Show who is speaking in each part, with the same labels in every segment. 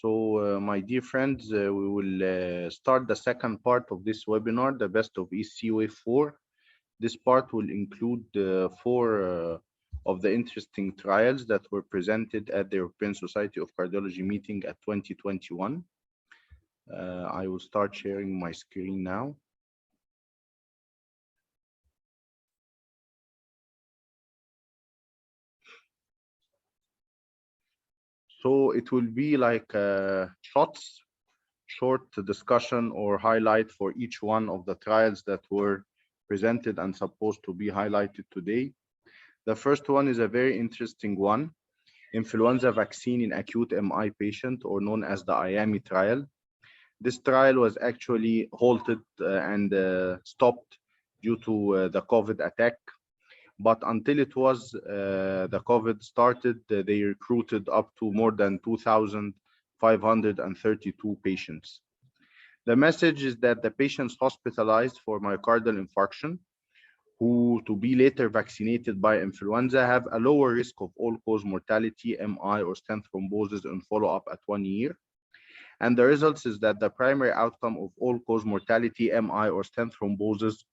Speaker 1: My dear friends, we will start the second part of this webinar, the best of ESC Wave 4. This part will include four of the interesting trials that were presented at the European Society of Cardiology meeting at 2021. I will start sharing my screen now. So it will be like short discussion or highlight for each one of the trials that were presented and supposed to be highlighted today. The first one is a very interesting one, influenza vaccine in acute MI patient, or known as the IAMI trial. This trial was actually halted and stopped due to the COVID attack. But until it was the COVID started, they recruited up to more than 2,532 patients. The message is that the patients hospitalized for myocardial infarction, who to be later vaccinated by influenza, have a lower risk of all-cause mortality, MI, or stent thrombosis in follow-up at 1 year. And the results is that the primary outcome of all-cause mortality, MI, or stent thrombosis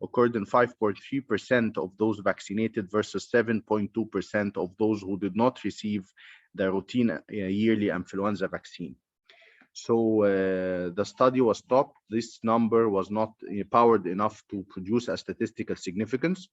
Speaker 1: occurred in 5.3% of those vaccinated versus 7.2% of those who did not receive the routine yearly influenza vaccine. So the study was stopped. This number was not powered enough to produce a statistical significance,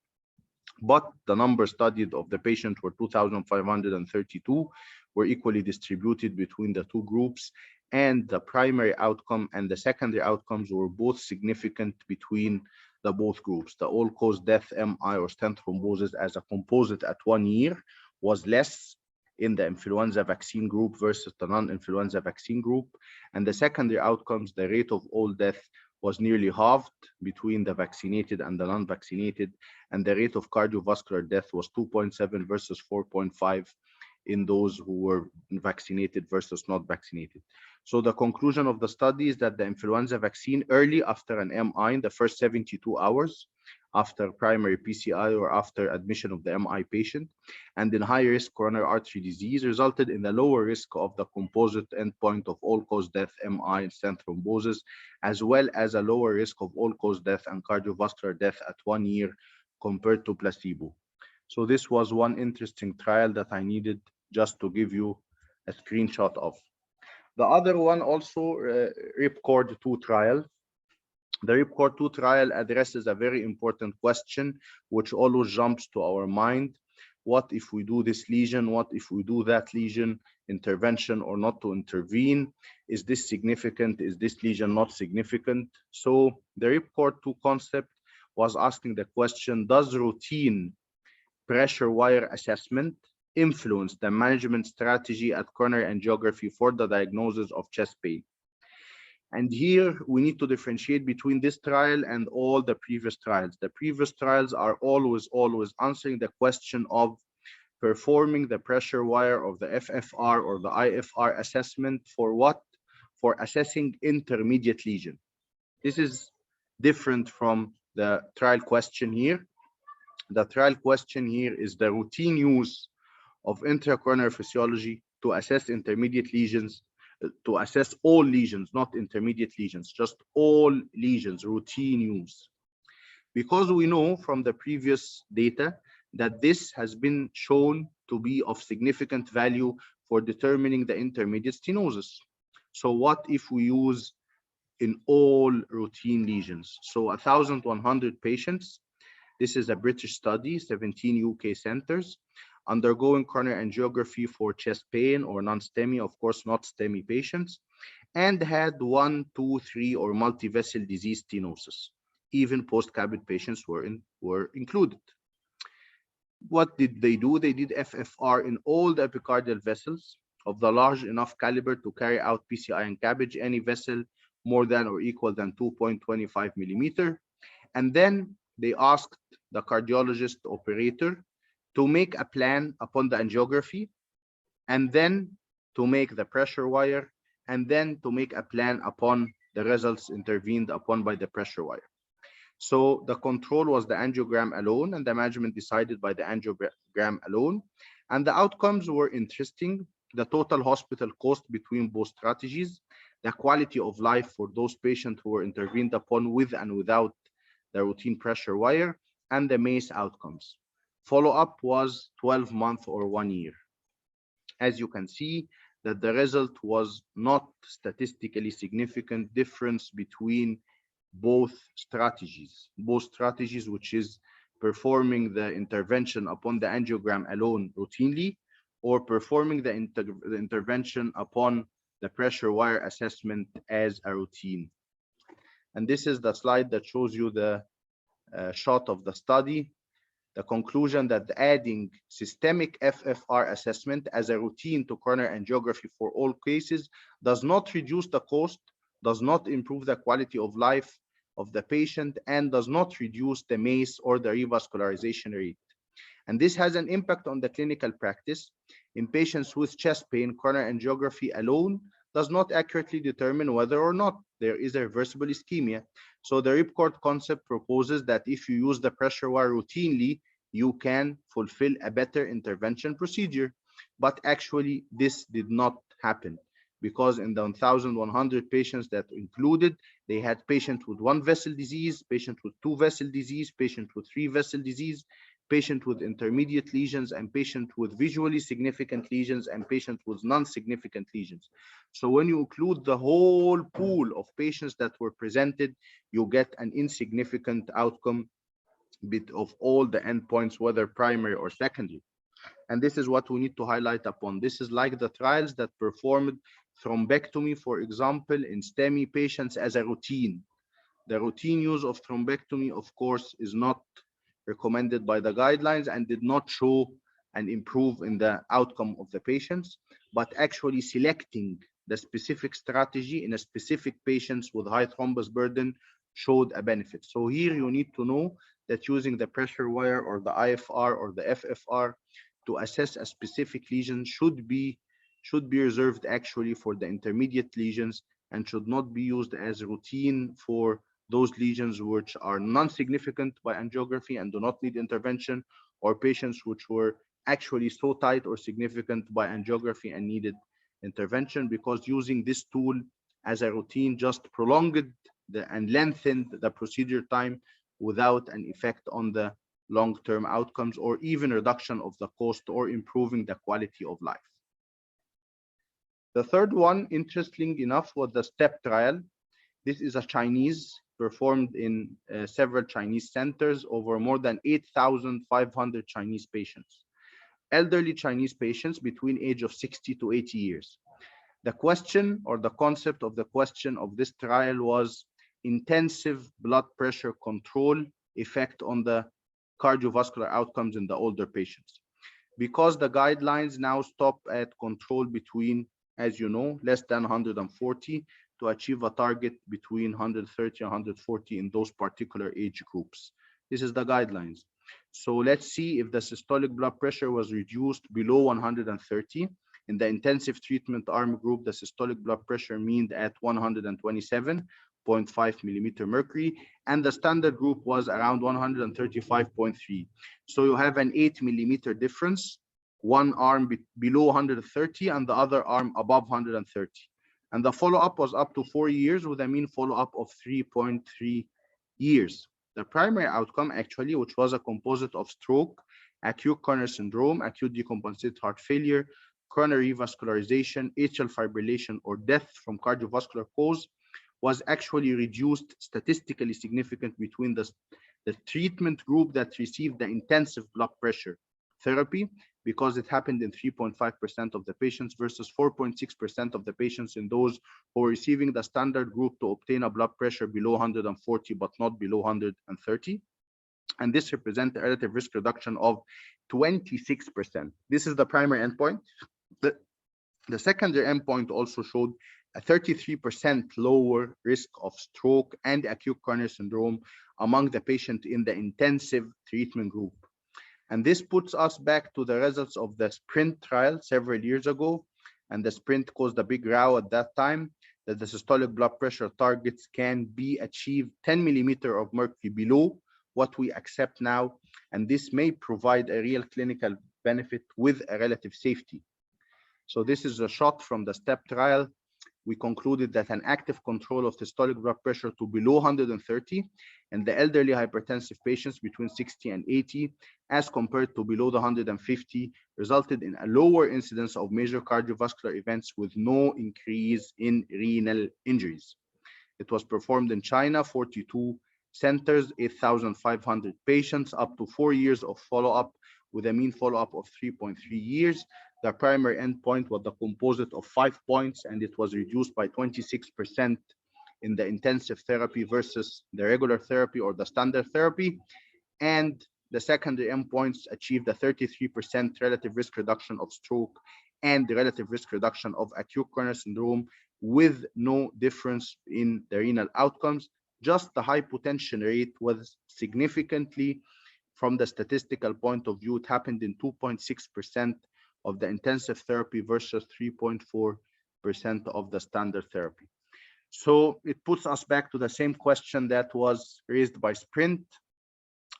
Speaker 1: but the number studied of the patient were 2,532, were equally distributed between the two groups, and the primary outcome and the secondary outcomes were both significant between the both groups. The all-cause death, MI, or stent thrombosis as a composite at 1 year was less in the influenza vaccine group versus the non-influenza vaccine group. And the secondary outcomes, the rate of all death was nearly halved between the vaccinated and the non-vaccinated. And the rate of cardiovascular death was 2.7 versus 4.5 in those who were vaccinated versus not vaccinated. So the conclusion of the study is that the influenza vaccine early after an MI in the first 72 hours after primary PCI or after admission of the MI patient, and in high-risk coronary artery disease resulted in the lower risk of the composite endpoint of all-cause death, MI, and stent thrombosis, as well as a lower risk of all-cause death and cardiovascular death at 1 year compared to placebo. So this was one interesting trial that I needed just to give you a screenshot of. The other one also, RIPCORD 2 trial. The RIPCORD 2 trial addresses a very important question, which always jumps to our mind. What if we do this lesion? What if we do that lesion? Intervention or not to intervene? Is this significant? Is this lesion not significant? So the RIPCORD 2 concept was asking the question, does routine pressure wire assessment influence the management strategy at coronary angiography for the diagnosis of chest pain? And here we need to differentiate between this trial and all the previous trials. The previous trials are always answering the question of performing the pressure wire of the FFR or the IFR assessment for what? For assessing intermediate lesion. This is different from the trial question here. The trial question here is the routine use of intracoronary physiology to assess intermediate lesions, to assess all lesions, not intermediate lesions, just all lesions, routine use. Because we know from the previous data that this has been shown to be of significant value for determining the intermediate stenosis. So what if we use in all routine lesions? So 1,100 patients. This is a British study, 17 UK centers, undergoing coronary angiography for chest pain or non-STEMI, of course not STEMI patients, and had 1, 2, 3 or multi-vessel disease stenosis. Even post-CABG patients were included. What did they do? They did FFR in all the epicardial vessels of the large enough caliber to carry out PCI and CABG, any vessel more than or equal than 2.25 millimeter. And then they asked the cardiologist operator to make a plan upon the angiography, and then to make the pressure wire, and then to make a plan upon the results intervened upon by the pressure wire. So the control was the angiogram alone, and the management decided by the angiogram alone. And the outcomes were interesting. the total hospital cost between both strategies, the quality of life for those patients who were intervened upon with and without the routine pressure wire, and the MACE outcomes. Follow-up was 12 months or 1 year. As you can see, that the result was not statistically significant difference between both strategies, which is performing the intervention upon the angiogram alone routinely, or performing the intervention upon the pressure wire assessment as a routine. And this is the slide that shows you the shot of the study. The conclusion that adding systemic FFR assessment as a routine to coronary angiography for all cases does not reduce the cost, does not improve the quality of life of the patient, and does not reduce the MACE or the revascularization rate. And this has an impact on the clinical practice. In patients with chest pain, coronary angiography alone does not accurately determine whether or not there is a reversible ischemia. So the ripcord concept proposes that if you use the pressure wire routinely, you can fulfill a better intervention procedure. But actually, this did not happen, because in the 1,100 patients that included, they had patients with 1 vessel disease, patient with 2 vessel disease, patient with 3 vessel disease, patient with intermediate lesions, and patient with visually significant lesions, and patient with non-significant lesions. So when you include the whole pool of patients that were presented, you get an insignificant outcome bit of all the endpoints, whether primary or secondary. And this is what we need to highlight upon. This is like the trials that performed thrombectomy, for example, in STEMI patients as a routine. The routine use of thrombectomy, of course, is not recommended by the guidelines and did not show and improve in the outcome of the patients, but actually selecting the specific strategy in a specific patients with high thrombus burden showed a benefit. So here you need to know that using the pressure wire or the IFR or the FFR to assess a specific lesion should be reserved actually for the intermediate lesions and should not be used as routine for those lesions which are non-significant by angiography and do not need intervention, or patients which were actually so tight or significant by angiography and needed intervention, because using this tool as a routine just prolonged and lengthened the procedure time without an effect on the long-term outcomes or even reduction of the cost or improving the quality of life. The third one, interestingly enough, was the STEP trial. This is a Chinese, performed in several Chinese centers over more than 8,500 Chinese patients, elderly Chinese patients between age of 60 to 80 years. The question or the concept of the question of this trial was intensive blood pressure control effect on the cardiovascular outcomes in the older patients. Because the guidelines now stop at control between, as you know, less than 140 to achieve a target between 130 and 140 in those particular age groups. This is the guidelines. So let's see if the systolic blood pressure was reduced below 130. In the intensive treatment arm group, the systolic blood pressure meaned at 127.5 millimeter mercury, and the standard group was around 135.3. So you have an 8 millimeter difference, one arm below 130 and the other arm above 130. And the follow-up was up to 4 years with a mean follow-up of 3.3 years. The primary outcome actually, which was a composite of stroke, acute coronary syndrome, acute decompensated heart failure, coronary revascularization, atrial fibrillation, or death from cardiovascular cause, was actually reduced statistically significant between the treatment group that received the intensive blood pressure therapy, because it happened in 3.5% of the patients versus 4.6% of the patients in those who are receiving the standard group to obtain a blood pressure below 140 but not below 130. And this represents a relative risk reduction of 26%. This is the primary endpoint. The secondary endpoint also showed a 33% lower risk of stroke and acute coronary syndrome among the patients in the intensive treatment group. And this puts us back to the results of the SPRINT trial several years ago. And the SPRINT caused a big row at that time, that the systolic blood pressure targets can be achieved 10 millimeter of mercury below what we accept now. And this may provide a real clinical benefit with a relative safety. So this is a shot from the STEP trial. We concluded that an active control of systolic blood pressure to below 130 and the elderly hypertensive patients between 60 and 80 as compared to below the 150 resulted in a lower incidence of major cardiovascular events with no increase in renal injuries. It was performed in China, 42 centers, 8,500 patients, up to 4 years of follow-up with a mean follow-up of 3.3 years. The primary endpoint was the composite of 5 points, and it was reduced by 26% in the intensive therapy versus the regular therapy or the standard therapy. And the secondary endpoints achieved a 33% relative risk reduction of stroke and the relative risk reduction of acute coronary syndrome with no difference in the renal outcomes. Just the hypotension rate was significantly, from the statistical point of view, it happened in 2.6% of the intensive therapy versus 3.4% of the standard therapy. So it puts us back to the same question that was raised by SPRINT.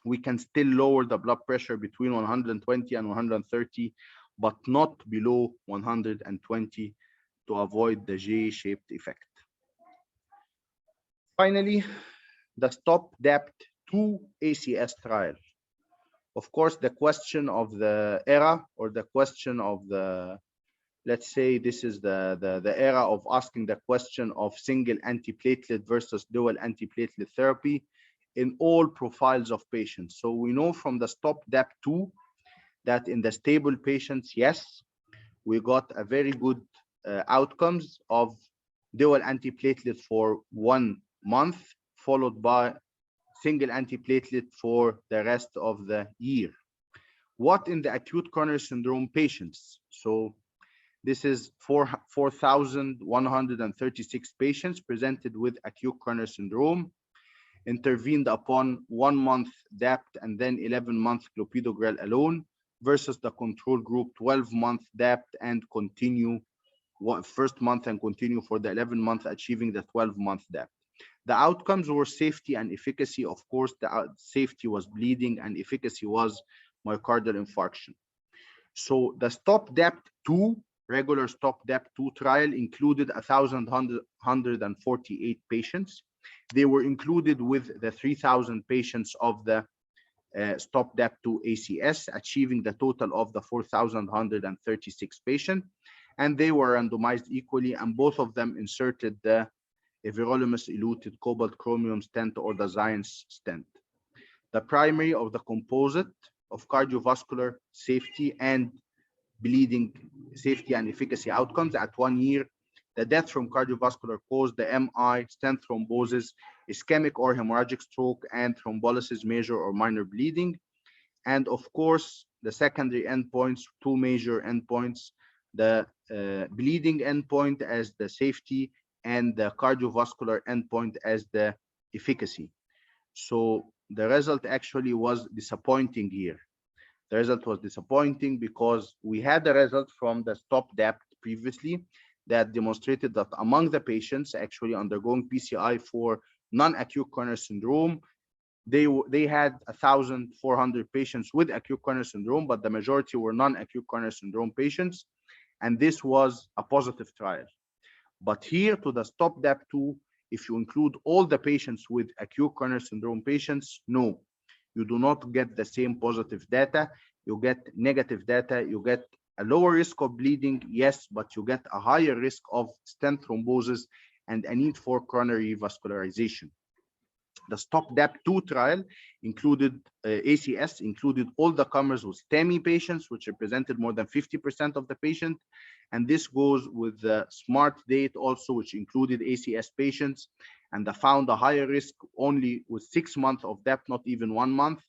Speaker 1: We can still lower the blood pressure between 120 and 130, but not below 120 to avoid the J-shaped effect. Finally, the STOPDAPT-2 ACS trial. Of course, the question of the era, or the question of the, let's say this is the era of asking the question of single antiplatelet versus dual antiplatelet therapy in all profiles of patients. So we know from the STOPDAPT-2 that in the stable patients, yes, we got a very good outcomes of dual antiplatelet for 1 month, followed by single antiplatelet for the rest of the year. What in the acute coronary syndrome patients? So this is 4,136 patients presented with acute coronary syndrome, intervened upon 1 month DAPT and then 11-month clopidogrel alone versus the control group 12-month DAPT and continue first month and continue for the 11-month, achieving the 12-month DAPT. The outcomes were safety and efficacy. Of course, the safety was bleeding and efficacy was myocardial infarction. So the STOPDAPT-2, regular STOPDAPT-2 trial included 1,148 patients. They were included with the 3,000 patients of the STOPDAPT-2 ACS, achieving the total of the 4,136 patients. And they were randomized equally, and both of them inserted the everolimus eluted cobalt chromium stent or the Zions stent. The primary of the composite of cardiovascular safety and bleeding safety and efficacy outcomes at 1 year, the death from cardiovascular cause, the MI, stent thrombosis, ischemic or hemorrhagic stroke, and thrombolysis, major or minor bleeding. And of course, the secondary endpoints, 2 major endpoints, the bleeding endpoint as the safety and the cardiovascular endpoint as the efficacy. So the result actually was disappointing here. The result was disappointing because we had the result from the STOPDAPT previously that demonstrated that among the patients actually undergoing PCI for non-acute coronary syndrome, they had 1,400 patients with acute coronary syndrome, but the majority were non-acute coronary syndrome patients, and this was a positive trial. But here to the STOPDAPT-2, if you include all the patients with acute coronary syndrome patients, no, you do not get the same positive data. You get negative data. You get a lower risk of bleeding, yes, but you get a higher risk of stent thrombosis and a need for coronary revascularization. The STOPDAPT-2 trial included ACS, included all the comers with STEMI patients, which represented more than 50% of the patient. And this goes with the SMART date also, which included ACS patients, and they found a higher risk only with 6 months of DAPT, not even 1 month.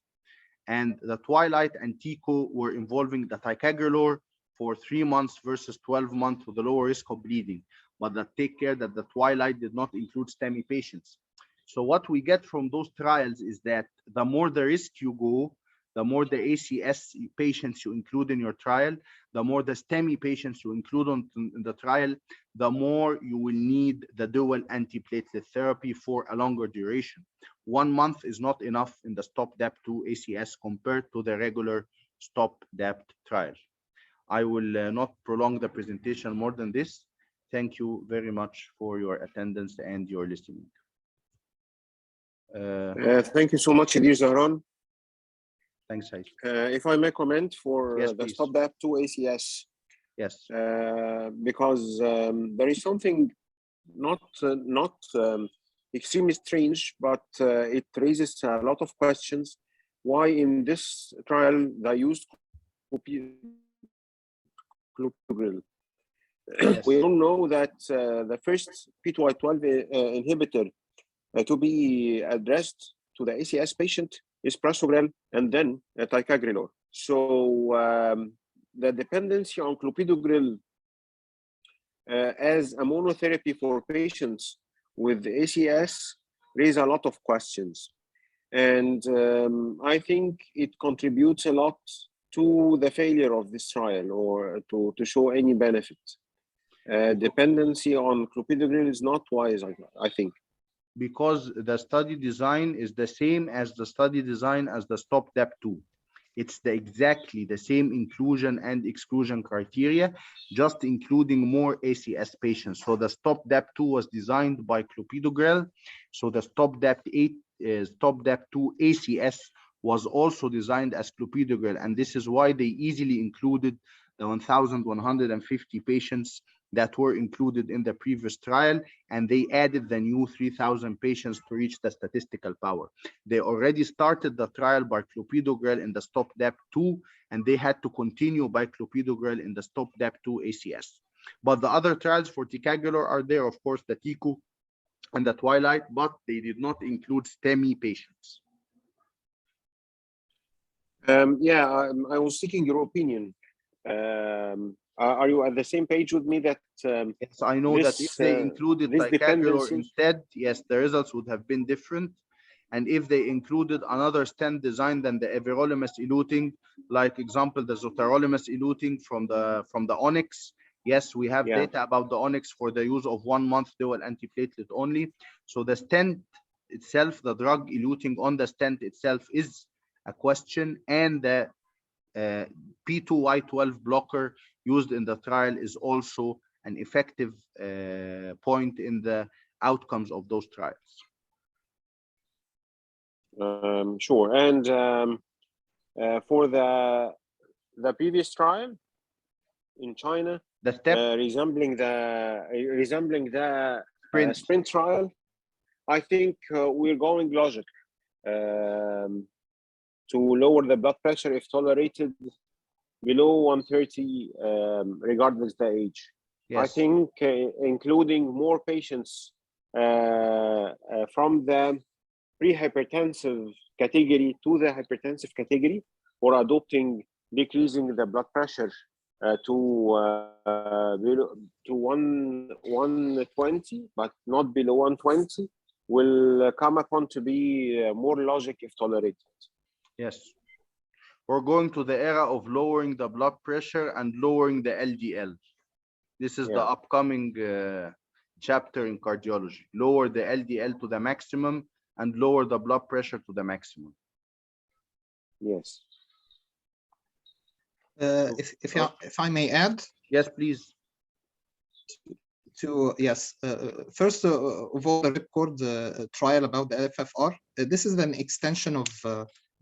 Speaker 1: And the TWILIGHT and TICO were involving the ticagrelor for 3 months versus 12 months with a lower risk of bleeding. But that take care that the TWILIGHT did not include STEMI patients. So what we get from those trials is that the more the risk you go, the more the ACS patients you include in your trial, the more the STEMI patients you include in the trial, the more you will need the dual antiplatelet therapy for a longer duration. 1 month is not enough in the STOPDAPT-2 ACS compared to the regular STOPDAPT trial. I will not prolong the presentation more than this. Thank you very much for your attendance and your listening.
Speaker 2: Thank you so much, dear Zahran.
Speaker 1: Thanks, Hayes.
Speaker 2: If I may comment for
Speaker 1: Yes,
Speaker 2: the
Speaker 1: please.
Speaker 2: STOPDAPT-2 ACS,
Speaker 1: Yes.
Speaker 2: because there is something not extremely strange, but it raises a lot of questions. Why in this trial they used clopidogrel?
Speaker 1: Yes.
Speaker 2: We all know that the first P2Y12 inhibitor to be addressed to the ACS patient is prasugrel and then ticagrelor. So the dependency on clopidogrel as a monotherapy for patients with ACS raise a lot of questions. And I think it contributes a lot to the failure of this trial, or to show any benefit. Dependency on clopidogrel is not wise, I think.
Speaker 1: Because the study design is the same as the study design as the STOPDAPT-2. It's exactly the same inclusion and exclusion criteria, just including more ACS patients. So the STOPDAPT-2 was designed by clopidogrel. So the STOPDAPT-2 ACS was also designed as clopidogrel, and this is why they easily included the 1,150 patients that were included in the previous trial, and they added the new 3,000 patients to reach the statistical power. They already started the trial by clopidogrel in the STOPDAPT-2, and they had to continue by clopidogrel in the STOPDAPT-2 ACS. But the other trials for ticagrelor are there, of course, the TICO and the Twilight, but they did not include STEMI patients.
Speaker 2: Yeah, I was seeking your opinion. Are you at the same page with me that
Speaker 1: yes, I know that if they included ticagrelor instead, yes, the results would have been different. And if they included another stent design than the everolimus eluting, like example, the zotarolimus eluting from the Onyx, yes, we have data about the Onyx for the use of 1 month dual antiplatelet only. So the stent itself, the drug eluting on the stent itself is a question, and the P2Y12 blocker used in the trial is also an effective point in the outcomes of those trials.
Speaker 2: Sure. And for the previous trial in China,
Speaker 1: the step
Speaker 2: resembling the sprint trial, I think we're going logic to lower the blood pressure if tolerated below 130, regardless the age. Yes. I think including more patients from the pre-hypertensive category to the hypertensive category, or adopting decreasing the blood pressure to 120, but not below 120, will come upon to be more logic if tolerated.
Speaker 1: Yes. We're going to the era of lowering the blood pressure and lowering the LDL. This is the upcoming chapter in cardiology. Lower the LDL to the maximum and lower the blood pressure to the maximum.
Speaker 2: Yes.
Speaker 3: If I may add.
Speaker 1: Yes, please.
Speaker 3: First of all, the record trial about the FFR. This is an extension of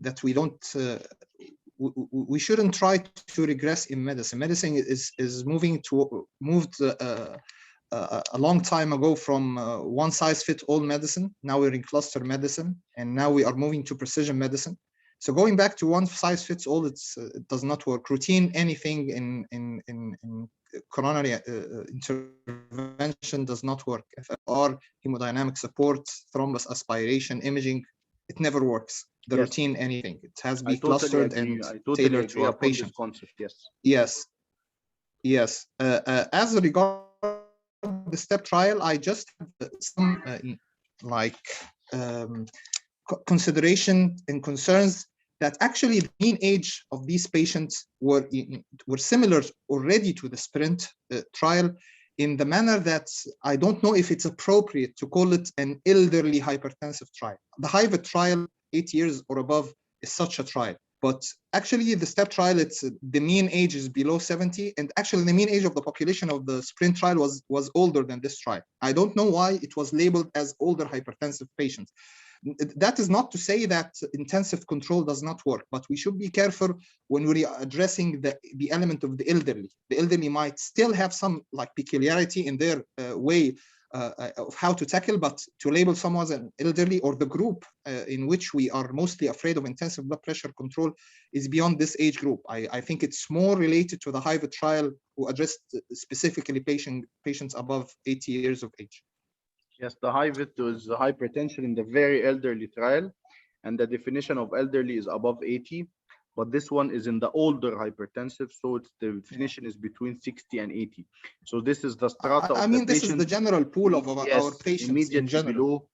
Speaker 3: that we don't. We shouldn't try to regress in medicine. Medicine is moved a long time ago from one size fits all medicine. Now we're in cluster medicine, and now we are moving to precision medicine. So going back to one size fits all, it does not work. Routine anything in coronary intervention does not work. FFR, hemodynamic support, thrombus aspiration, imaging, it never works. The routine anything, it has to be clustered and tailored to our patient.
Speaker 1: Concept.
Speaker 3: Yes. As regards the STEP trial, I just have some consideration and concerns that actually the mean age of these patients were similar already to the SPRINT trial, in the manner that I don't know if it's appropriate to call it an elderly hypertensive trial. The HIVET trial, 8 years or above, is such a trial. But actually, the STEP trial, it's the mean age is below 70, and actually the mean age of the population of the SPRINT trial was older than this trial. I don't know why it was labeled as older hypertensive patients. That is not to say that intensive control does not work, but we should be careful when we are addressing the element of the elderly. The elderly might still have some like peculiarity in their way of how to tackle, but to label someone as an elderly or the group in which we are mostly afraid of intensive blood pressure control is beyond this age group. I think it's more related to the HIVIT trial who addressed specifically patients above 80 years of age.
Speaker 1: Yes, the HIVIT was hypertension in the very elderly trial, and the definition of elderly is above 80. But this one is in the older hypertensive, so it's the definition is between 60 and 80. So this is the strata of the
Speaker 3: this is the general pool of our patients
Speaker 1: immediately
Speaker 3: in general.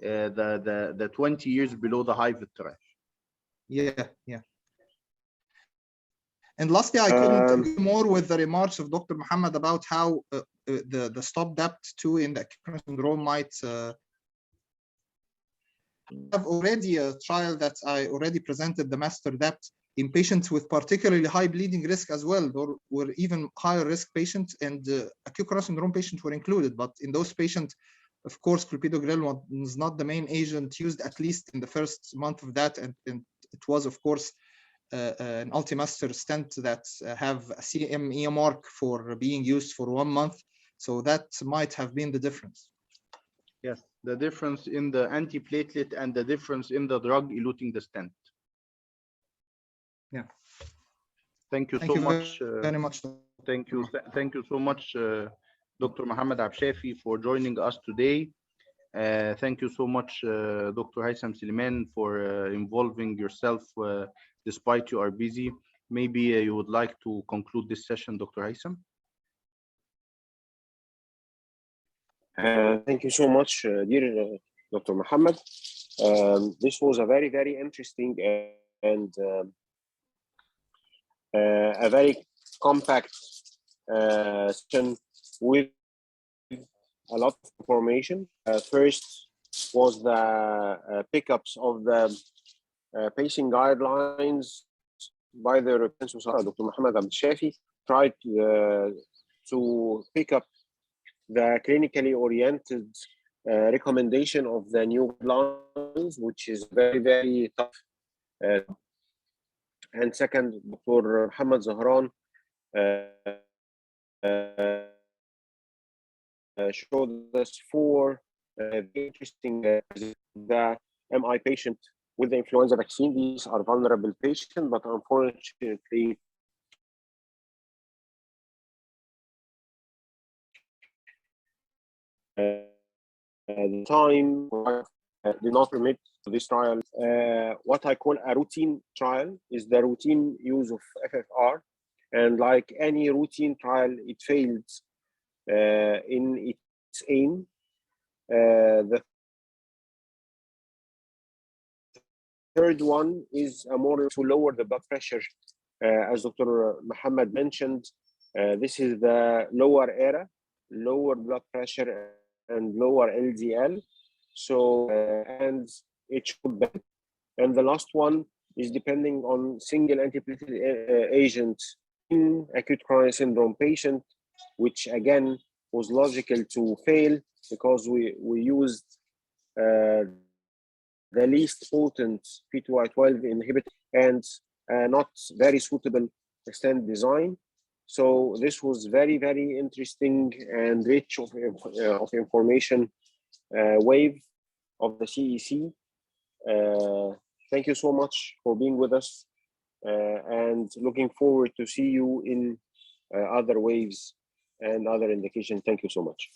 Speaker 1: Below the 20 years below the HIVIT trial.
Speaker 3: Yeah. And lastly, I couldn't agree more with the remarks of Dr. Muhammad about how the STOPDAPT-2 in the acute syndrome might have already a trial that I already presented, the MASTER-DAPT, in patients with particularly high bleeding risk as well, or were even higher risk patients, and acute coronary syndrome patients were included. But in those patients, of course, clopidogrel was not the main agent used, at least in the first month of that, and it was, of course, an Ultimaster stent that have a CME mark for being used for 1 month. So that might have been the difference.
Speaker 1: Yes, the difference in the antiplatelet and the difference in the drug eluting the stent.
Speaker 3: Yeah.
Speaker 1: Thank you so much.
Speaker 3: Very much.
Speaker 1: Thank you so much, Dr. Mohammed Abshafi, for joining us today. Thank you so much, Dr. Haitham Suleiman, for involving yourself despite you are busy. Maybe you would like to conclude this session, Dr. Haitham.
Speaker 2: Thank you so much, dear Dr. Muhammad. This was a very, very interesting and a very compact session with a lot of information. First was the pickups of the pacing guidelines by the European Society. Dr. Mohammed Abshafi tried to pick up the clinically oriented recommendation of the new guidelines, which is very, very tough. And second, Dr. Muhammad Zahran showed us 4 very interesting the MI patient with the influenza vaccine. These are vulnerable patients, but unfortunately, the time did not permit this trial. What I call a routine trial is the routine use of FFR, and like any routine trial, it failed in its aim. The third one is a model to lower the blood pressure. As Dr. Muhammad mentioned, this is the lower era, lower blood pressure and lower LDL. So, and it should be. And the last one is depending on single antiplatelet agent in acute coronary syndrome patient, which again was logical to fail because we used the least potent P2Y12 inhibitor and not very suitable stent design. So this was very, very interesting and rich of information wave of the CEC. Thank you so much for being with us and looking forward to see you in other waves and other indications. Thank you so much.